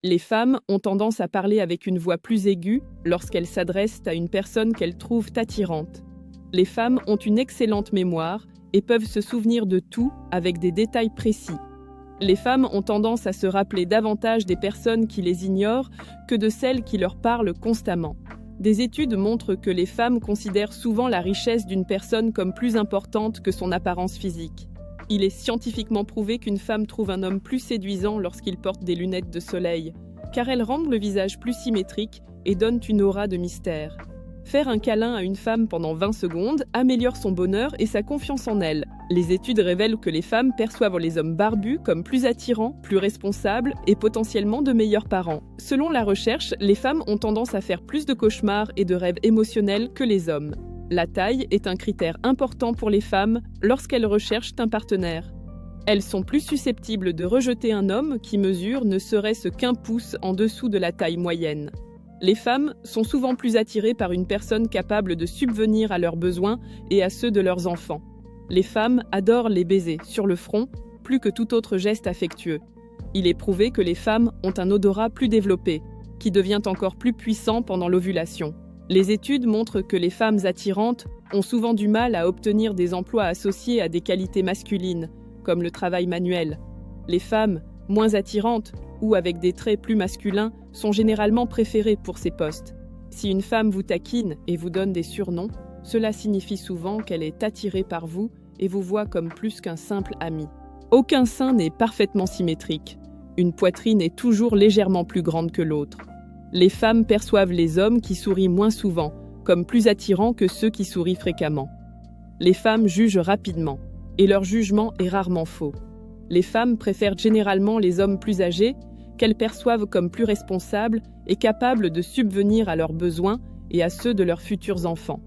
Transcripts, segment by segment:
Les femmes ont tendance à parler avec une voix plus aiguë lorsqu'elles s'adressent à une personne qu'elles trouvent attirante. Les femmes ont une excellente mémoire et peuvent se souvenir de tout avec des détails précis. Les femmes ont tendance à se rappeler davantage des personnes qui les ignorent que de celles qui leur parlent constamment. Des études montrent que les femmes considèrent souvent la richesse d'une personne comme plus importante que son apparence physique. Il est scientifiquement prouvé qu'une femme trouve un homme plus séduisant lorsqu'il porte des lunettes de soleil, car elles rendent le visage plus symétrique et donnent une aura de mystère. Faire un câlin à une femme pendant 20 secondes améliore son bonheur et sa confiance en elle. Les études révèlent que les femmes perçoivent les hommes barbus comme plus attirants, plus responsables et potentiellement de meilleurs parents. Selon la recherche, les femmes ont tendance à faire plus de cauchemars et de rêves émotionnels que les hommes. La taille est un critère important pour les femmes lorsqu'elles recherchent un partenaire. Elles sont plus susceptibles de rejeter un homme qui mesure ne serait-ce qu'1 pouce en dessous de la taille moyenne. Les femmes sont souvent plus attirées par une personne capable de subvenir à leurs besoins et à ceux de leurs enfants. Les femmes adorent les baisers sur le front plus que tout autre geste affectueux. Il est prouvé que les femmes ont un odorat plus développé, qui devient encore plus puissant pendant l'ovulation. Les études montrent que les femmes attirantes ont souvent du mal à obtenir des emplois associés à des qualités masculines, comme le travail manuel. Les femmes, moins attirantes ou avec des traits plus masculins, sont généralement préférées pour ces postes. Si une femme vous taquine et vous donne des surnoms, cela signifie souvent qu'elle est attirée par vous et vous voit comme plus qu'un simple ami. Aucun sein n'est parfaitement symétrique. Une poitrine est toujours légèrement plus grande que l'autre. Les femmes perçoivent les hommes qui sourient moins souvent, comme plus attirants que ceux qui sourient fréquemment. Les femmes jugent rapidement, et leur jugement est rarement faux. Les femmes préfèrent généralement les hommes plus âgés, qu'elles perçoivent comme plus responsables et capables de subvenir à leurs besoins et à ceux de leurs futurs enfants.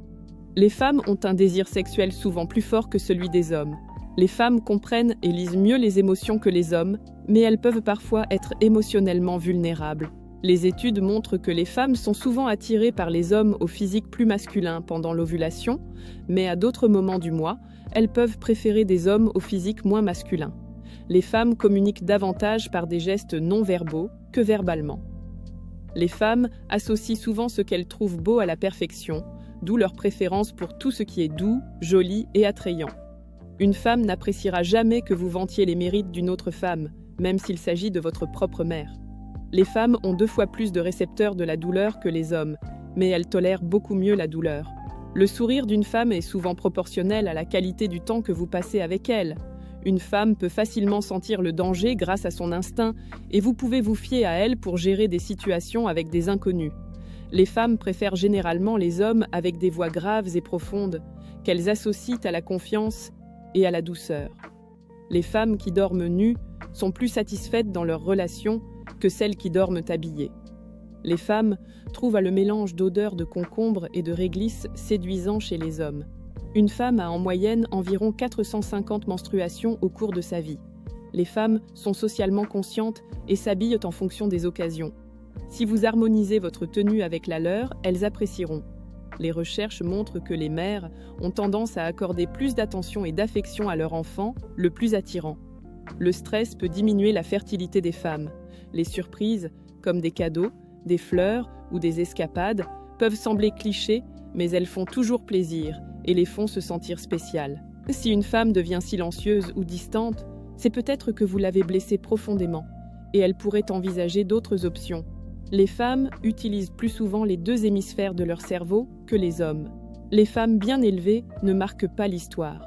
Les femmes ont un désir sexuel souvent plus fort que celui des hommes. Les femmes comprennent et lisent mieux les émotions que les hommes, mais elles peuvent parfois être émotionnellement vulnérables. Les études montrent que les femmes sont souvent attirées par les hommes au physique plus masculin pendant l'ovulation, mais à d'autres moments du mois, elles peuvent préférer des hommes au physique moins masculin. Les femmes communiquent davantage par des gestes non-verbaux que verbalement. Les femmes associent souvent ce qu'elles trouvent beau à la perfection, d'où leur préférence pour tout ce qui est doux, joli et attrayant. Une femme n'appréciera jamais que vous vantiez les mérites d'une autre femme, même s'il s'agit de votre propre mère. Les femmes ont 2 fois plus de récepteurs de la douleur que les hommes, mais elles tolèrent beaucoup mieux la douleur. Le sourire d'une femme est souvent proportionnel à la qualité du temps que vous passez avec elle. Une femme peut facilement sentir le danger grâce à son instinct et vous pouvez vous fier à elle pour gérer des situations avec des inconnus. Les femmes préfèrent généralement les hommes avec des voix graves et profondes, qu'elles associent à la confiance et à la douceur. Les femmes qui dorment nues sont plus satisfaites dans leurs relations que celles qui dorment habillées. Les femmes trouvent le mélange d'odeurs de concombre et de réglisse séduisant chez les hommes. Une femme a en moyenne environ 450 menstruations au cours de sa vie. Les femmes sont socialement conscientes et s'habillent en fonction des occasions. Si vous harmonisez votre tenue avec la leur, elles apprécieront. Les recherches montrent que les mères ont tendance à accorder plus d'attention et d'affection à leur enfant, le plus attirant. Le stress peut diminuer la fertilité des femmes. Les surprises, comme des cadeaux, des fleurs ou des escapades, peuvent sembler clichés, mais elles font toujours plaisir et les font se sentir spéciales. Si une femme devient silencieuse ou distante, c'est peut-être que vous l'avez blessée profondément et elle pourrait envisager d'autres options. Les femmes utilisent plus souvent les 2 hémisphères de leur cerveau que les hommes. Les femmes bien élevées ne marquent pas l'histoire.